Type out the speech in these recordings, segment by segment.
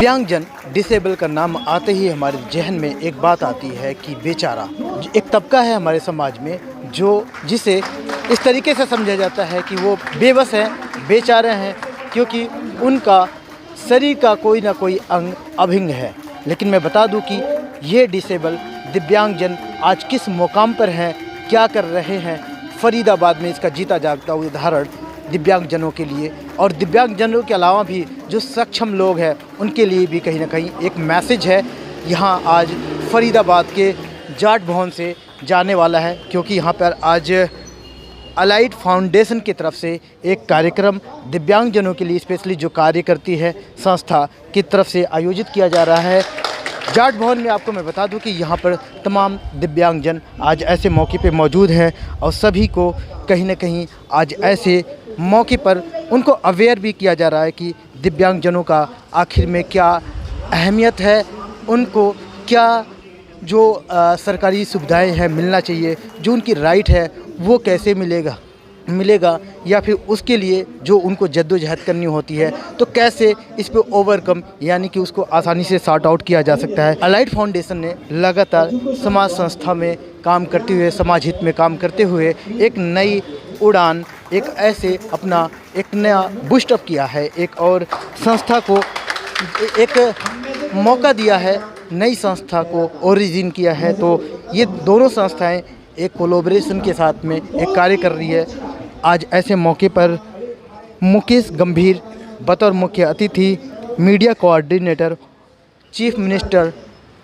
दिव्यांगजन डिसेबल का नाम आते ही हमारे जहन में एक बात आती है कि बेचारा। एक तबका है हमारे समाज में जो जिसे इस तरीके से समझा जाता है कि वो बेबस हैं, बेचारे हैं, क्योंकि उनका शरीर का कोई ना कोई अंग अभिंग है। लेकिन मैं बता दूं कि ये डिसेबल दिव्यांगजन आज किस मुकाम पर हैं, क्या कर रहे हैं। फरीदाबाद में इसका जीता जागता उदाहरण दिव्यांगजनों के लिए और दिव्यांगजनों के अलावा भी जो सक्षम लोग हैं उनके लिए भी कहीं ना कहीं एक मैसेज है। यहाँ आज फरीदाबाद के जाट भवन से जाने वाला है, क्योंकि यहाँ पर आज अलाइट फाउंडेशन की तरफ से एक कार्यक्रम दिव्यांगजनों के लिए स्पेशली जो कार्य करती है संस्था की तरफ से आयोजित किया जा रहा है जाट भवन में। आपको मैं बता दूं कि यहाँ पर तमाम दिव्यांगजन आज ऐसे मौके पे मौजूद हैं और सभी को कहीं ना कहीं आज ऐसे मौके पर उनको अवेयर भी किया जा रहा है कि दिव्यांगजनों का आखिर में क्या अहमियत है, उनको क्या जो सरकारी सुविधाएं हैं मिलना चाहिए, जो उनकी राइट है वो कैसे मिलेगा या फिर उसके लिए जो उनको जद्दोजहद करनी होती है तो कैसे इस पे ओवरकम यानी कि उसको आसानी से सॉर्ट आउट किया जा सकता है। अलाइट फाउंडेशन ने लगातार समाज संस्था में काम करते हुए, समाज हित में काम करते हुए एक नई उड़ान, एक ऐसे अपना एक नया बूस्टअप किया है, एक और संस्था को एक मौका दिया है, नई संस्था को ओरिजिन किया है। तो ये दोनों संस्थाएं एक कोलैबोरेशन के साथ में एक कार्य कर रही है। आज ऐसे मौके पर मुकेश गंभीर बतौर मुख्य अतिथि, media coordinator chief minister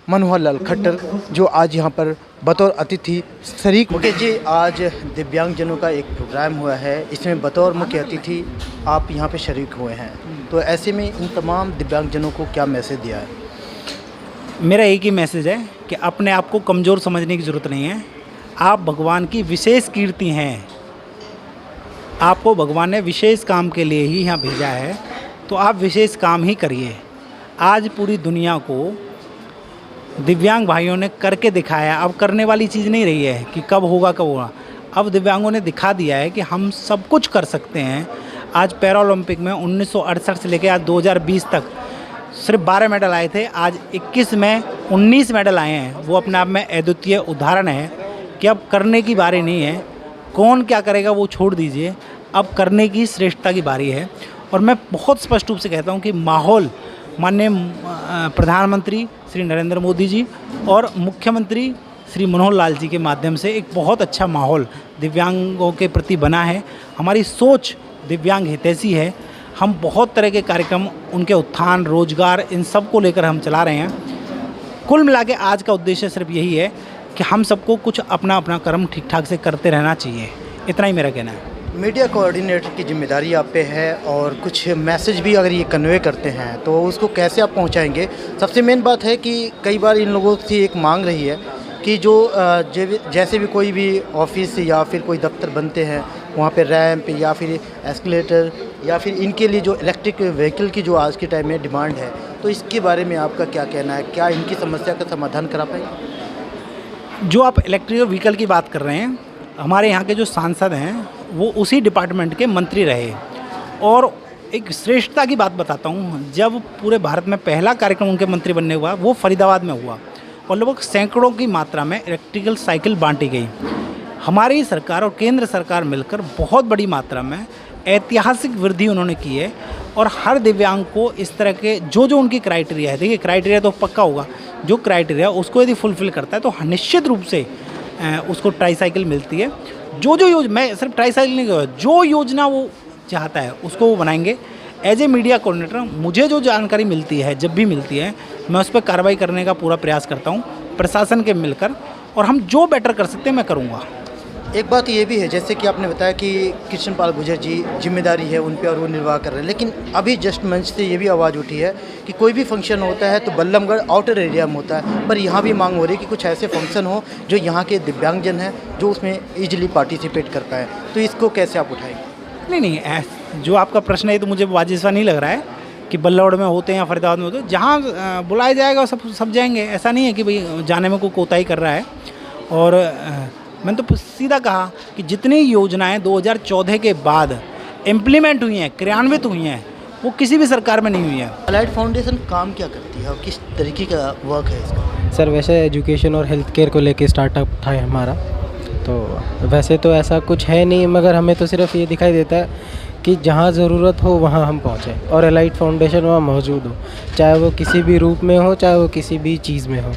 Manohar Lal Khattar जो आज यहाँ पर बतौर अतिथि शरीक। मुकेश जी, आज दिव्यांगजनों का एक प्रोग्राम हुआ है, इसमें बतौर मुख्य अतिथि आप यहाँ पे शरीक हुए हैं, तो ऐसे में इन तमाम दिव्यांगजनों को क्या मैसेज दिया है? मेरा एक ही मैसेज है कि अपने आप को कमज़ोर समझने की ज़रूरत नहीं है। आप भगवान की विशेष कीर्ति हैं, आपको भगवान ने विशेष काम के लिए ही यहाँ भेजा है, तो आप विशेष काम ही करिए। आज पूरी दुनिया को दिव्यांग भाइयों ने करके दिखाया। अब करने वाली चीज़ नहीं रही है कि कब होगा कब होगा, अब दिव्यांगों ने दिखा दिया है कि हम सब कुछ कर सकते हैं। आज पैरालंपिक में 1968 से लेकर आज 2020 तक सिर्फ 12 मेडल आए थे, आज 21 में 19 मेडल आए हैं। वो अपने आप में अद्वितीय उदाहरण है कि अब करने की बारी नहीं है, कौन क्या करेगा वो छोड़ दीजिए, अब करने की श्रेष्ठता की बारी है। और मैं बहुत स्पष्ट रूप से कहता हूँ कि माहौल माननीय प्रधानमंत्री श्री नरेंद्र मोदी जी और मुख्यमंत्री श्री मनोहर लाल जी के माध्यम से एक बहुत अच्छा माहौल दिव्यांगों के प्रति बना है। हमारी सोच दिव्यांग हितैषी है। हम बहुत तरह के कार्यक्रम उनके उत्थान, रोजगार, इन सब को लेकर हम चला रहे हैं। कुल मिला के आज का उद्देश्य सिर्फ यही है कि हम सबको कुछ अपना अपना कर्म ठीक ठाक से करते रहना चाहिए, इतना ही मेरा कहना है। मीडिया कोऑर्डिनेटर की जिम्मेदारी आप पे है और कुछ मैसेज भी अगर ये कन्वे करते हैं तो उसको कैसे आप पहुंचाएंगे? सबसे मेन बात है कि कई बार इन लोगों से एक मांग रही है कि जो जैसे भी कोई भी ऑफिस या फिर कोई दफ्तर बनते हैं वहाँ पे रैंप या फिर एस्केलेटर या फिर इनके लिए जो इलेक्ट्रिक व्हीकल की जो आज के टाइम में डिमांड है, तो इसके बारे में आपका क्या कहना है? क्या इनकी समस्या का समाधान करा पाएंगे? जो आप इलेक्ट्रिक व्हीकल की बात कर रहे हैं, हमारे यहाँ के जो सांसद हैं वो उसी डिपार्टमेंट के मंत्री रहे। और एक श्रेष्ठता की बात बताता हूँ, जब पूरे भारत में पहला कार्यक्रम उनके मंत्री बनने हुआ वो फरीदाबाद में हुआ और लगभग सैकड़ों की मात्रा में इलेक्ट्रिकल साइकिल बांटी गई। हमारी सरकार और केंद्र सरकार मिलकर बहुत बड़ी मात्रा में ऐतिहासिक वृद्धि उन्होंने की है। और हर दिव्यांग को इस तरह के जो उनकी क्राइटेरिया है, देखिए क्राइटेरिया तो पक्का होगा, जो क्राइटेरिया उसको यदि फुलफ़िल करता है तो निश्चित रूप से उसको ट्राईसाइकिल मिलती है। जो मैं सिर्फ ट्राईसाइकिल नहीं कहूँगा, जो योजना वो चाहता है उसको वो बनाएंगे। एज ए मीडिया कोऑर्डिनेटर मुझे जो जानकारी मिलती है, जब भी मिलती है, मैं उस पर कार्रवाई करने का पूरा प्रयास करता हूँ प्रशासन के मिलकर, और हम जो बेटर कर सकते हैं मैं करूँगा। एक बात ये भी है, जैसे कि आपने बताया कि कृष्णपाल गुर्जर जी जिम्मेदारी है उन पे और वो निर्वाह कर रहे हैं, लेकिन अभी जस्ट मंच से ये भी आवाज़ उठी है कि कोई भी फंक्शन होता है तो बल्लभगढ़ आउटर एरिया में होता है, पर यहाँ भी मांग हो रही है कि कुछ ऐसे फंक्शन हो जो यहाँ के दिव्यांगजन हैं जो उसमें ईजिली पार्टिसिपेट कर पाएँ, तो इसको कैसे आप उठाएंगे? नहीं, जो आपका प्रश्न है तो मुझे वाजिब नहीं लग रहा है कि बल्लभगढ़ में होते हैं या फरीदाबाद में होते हैं। जहाँ बुलाया जाएगा सब जाएंगे, ऐसा नहीं है कि भाई जाने में कोई कोताही कर रहा है। और मैंने तो सीधा कहा कि जितनी योजनाएं 2014 के बाद इम्प्लीमेंट हुई हैं, क्रियान्वित हुई हैं, वो किसी भी सरकार में नहीं हुई है। अलाइड फाउंडेशन काम क्या करती है और किस तरीके का वर्क है इसका? सर वैसे एजुकेशन और हेल्थ केयर को लेके स्टार्टअप था हमारा, तो वैसे तो ऐसा कुछ है नहीं, मगर हमें तो सिर्फ ये दिखाई देता है कि जहाँ ज़रूरत हो वहाँ हम पहुँचें और अलाइड फाउंडेशन वहाँ मौजूद हो, चाहे वो किसी भी रूप में हो, चाहे वो किसी भी चीज़ में हो।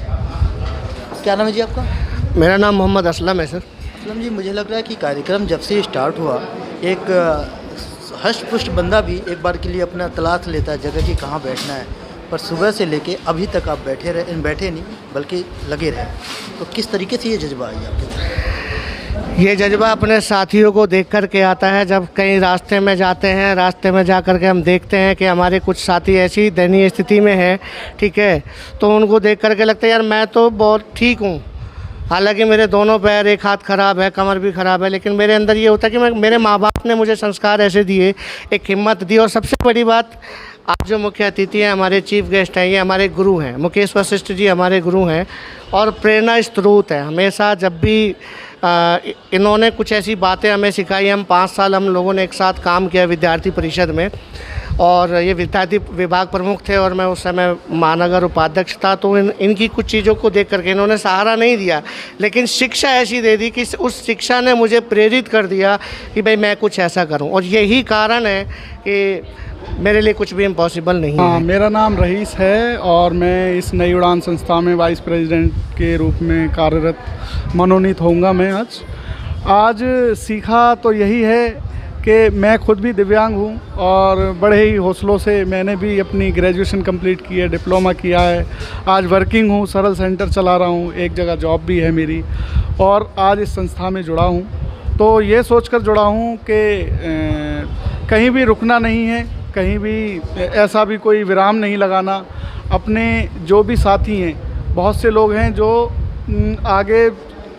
क्या नाम है जी आपका? मेरा नाम मोहम्मद असलम है सर। असलम जी, मुझे लग रहा है कि कार्यक्रम जब से स्टार्ट हुआ एक हष्ट-पुष्ट बंदा भी एक बार के लिए अपना तलाश लेता है जगह कि कहाँ बैठना है, पर सुबह से लेके अभी तक आप बैठे नहीं बल्कि लगे रहे। तो किस तरीके से ये जज्बा आई आपके अंदर? ये जज्बा अपने साथियों को देख कर के आता है। जब कहीं रास्ते में जाते हैं, रास्ते में जा कर के हम देखते हैं कि हमारे कुछ साथी ऐसी दयनीय स्थिति में है, ठीक है, तो उनको देख कर के लगता है यार मैं तो बहुत ठीक हूँ। हालांकि मेरे दोनों पैर, एक हाथ ख़राब है, कमर भी ख़राब है, लेकिन मेरे अंदर ये होता है कि मेरे माँ बाप ने मुझे संस्कार ऐसे दिए, एक हिम्मत दी। और सबसे बड़ी बात, आज जो मुख्य अतिथि हैं, हमारे चीफ गेस्ट हैं, ये हमारे गुरु हैं। मुकेश वशिष्ठ जी हमारे गुरु हैं और प्रेरणा स्रोत है। हमेशा जब भी इन्होंने कुछ ऐसी बातें हमें सिखाई, हम 5 साल हम लोगों ने एक साथ काम किया विद्यार्थी परिषद में, और ये विद्यार्थी विभाग प्रमुख थे और मैं उस समय महानगर उपाध्यक्ष था। तो इनकी कुछ चीज़ों को देख करके इन्होंने सहारा नहीं दिया, लेकिन शिक्षा ऐसी दे दी कि उस शिक्षा ने मुझे प्रेरित कर दिया कि भाई मैं कुछ ऐसा करूं। और यही कारण है कि मेरे लिए कुछ भी इम्पॉसिबल नहीं है। मेरा नाम रईस है और मैं इस नई उड़ान संस्था में वाइस प्रेसिडेंट के रूप में कार्यरत मनोनीत होऊंगा। मैं आज सीखा तो यही है कि मैं खुद भी दिव्यांग हूँ और बड़े ही हौसलों से मैंने भी अपनी ग्रेजुएशन कंप्लीट की है, डिप्लोमा किया है। आज वर्किंग हूँ, सरल सेंटर चला रहा हूँ, एक जगह जॉब भी है मेरी, और आज इस संस्था में जुड़ा हूँ। तो ये सोचकर जुड़ा हूँ कि कहीं भी रुकना नहीं है, कहीं भी ऐसा भी कोई विराम नहीं लगाना। अपने जो भी साथी हैं, बहुत से लोग हैं जो आगे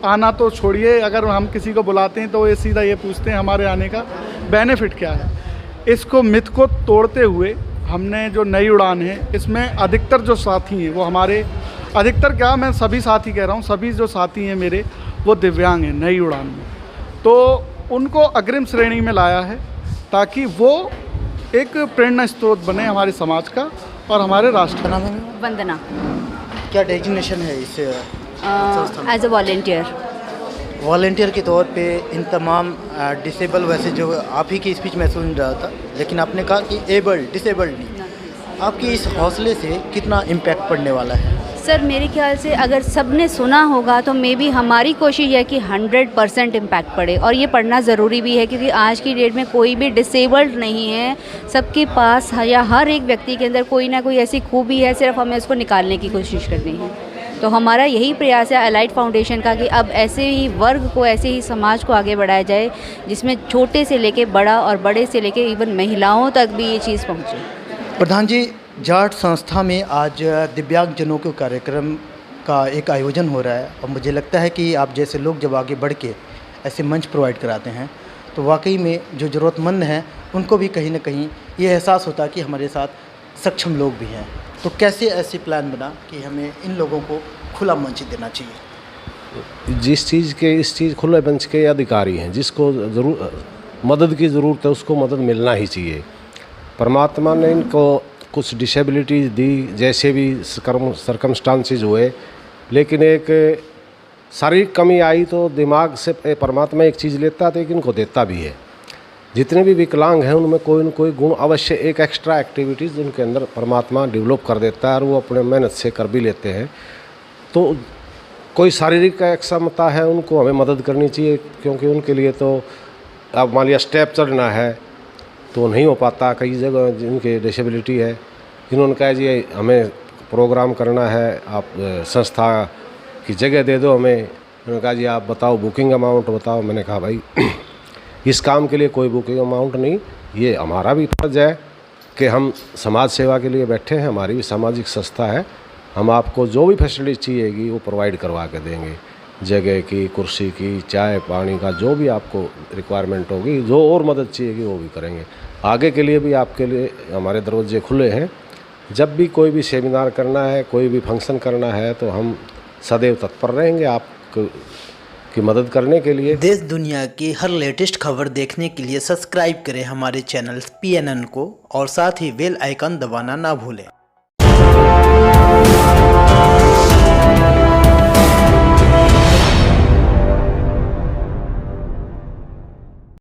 आना तो छोड़िए, अगर हम किसी को बुलाते हैं तो ये सीधा ये पूछते हैं हमारे आने का बेनिफिट क्या है। इसको मिथ को तोड़ते हुए हमने जो नई उड़ान है, इसमें अधिकतर जो साथी हैं वो हमारे, अधिकतर क्या, मैं सभी साथी कह रहा हूँ, सभी जो साथी हैं मेरे वो दिव्यांग हैं नई उड़ान में। तो उनको अग्रिम श्रेणी में लाया है ताकि वो एक प्रेरणा स्रोत बने हमारे समाज का और हमारे राष्ट्र का। नाम है वंदना। क्या डेजिग्नेशन है इस संस्था में? As a volunteer. वॉलेंटियर के तौर पे इन तमाम डिसेबल, वैसे जो आप ही की स्पीच में सुन रहा था, लेकिन आपने कहा कि एबल्ड, डिसेबल्ड नहीं। आपकी इस हौसले से कितना इम्पैक्ट पड़ने वाला है? सर मेरे ख्याल से अगर सब ने सुना होगा तो मे बी हमारी कोशिश है कि 100% इम्पैक्ट पड़े, और ये पढ़ना ज़रूरी भी है क्योंकि आज की डेट में कोई भी डिसेबल्ड नहीं है। सबके पास या हर एक व्यक्ति के अंदर कोई ना कोई ऐसी खूबी है, सिर्फ हमें उसको निकालने की कोशिश करनी है। तो हमारा यही प्रयास है अलाइड फाउंडेशन का कि अब ऐसे ही वर्ग को, ऐसे ही समाज को आगे बढ़ाया जाए जिसमें छोटे से लेके बड़ा और बड़े से लेके इवन महिलाओं तक भी ये चीज़ पहुँचे। प्रधान जी, जाट संस्था में आज दिव्यांगजनों के कार्यक्रम का एक आयोजन हो रहा है, और मुझे लगता है कि आप जैसे लोग जब आगे बढ़ के ऐसे मंच प्रोवाइड कराते हैं तो वाकई में जो ज़रूरतमंद हैं उनको भी कहीं ना कहीं ये एहसास होता है कि हमारे साथ सक्षम लोग भी हैं। तो कैसे ऐसे प्लान बना कि हमें इन लोगों को खुला मंच देना चाहिए? जिस चीज़ के, इस चीज़ खुले मंच के अधिकारी हैं, जिसको मदद की ज़रूरत है उसको मदद मिलना ही चाहिए। परमात्मा ने इनको कुछ डिसेबिलिटीज़ दी, जैसे भी सरकमस्टांसेस हुए, लेकिन एक शारीरिक कमी आई तो दिमाग से परमात्मा एक चीज़ लेता है तो एक इनको देता भी है। जितने भी विकलांग हैं उनमें कोई न कोई गुण अवश्य, एक एक्स्ट्रा एक्टिविटीज़ उनके अंदर परमात्मा डेवलप कर देता है और वो अपने मेहनत से कर भी लेते हैं। तो कोई शारीरिक अक्षमता है उनको हमें मदद करनी चाहिए, क्योंकि उनके लिए तो अब मान लिया स्टेप चढ़ना है तो नहीं हो पाता। कई जगह जिनके डिसेबिलिटी है, जिन्होंने कहा जी हमें प्रोग्राम करना है, आप संस्था की जगह दे दो हमें। उन्होंने कहा जी आप बताओ बुकिंग अमाउंट बताओ। मैंने कहा भाई इस काम के लिए कोई बुकिंग अमाउंट नहीं, ये हमारा भी फर्ज है कि हम समाज सेवा के लिए बैठे हैं, हमारी भी सामाजिक संस्था है, हम आपको जो भी फैसिलिटी चाहिएगी वो प्रोवाइड करवा के देंगे। जगह की, कुर्सी की, चाय पानी का, जो भी आपको रिक्वायरमेंट होगी, जो और मदद चाहिएगी वो भी करेंगे। आगे के लिए भी आपके लिए हमारे दरवाजे खुले हैं। जब भी कोई भी सेमिनार करना है, कोई भी फंक्शन करना है तो हम सदैव तत्पर रहेंगे आपके की मदद करने के लिए। देश दुनिया की हर लेटेस्ट खबर देखने के लिए सब्सक्राइब करें हमारे चैनल PNN को और साथ ही बेल आइकन दबाना ना भूलें।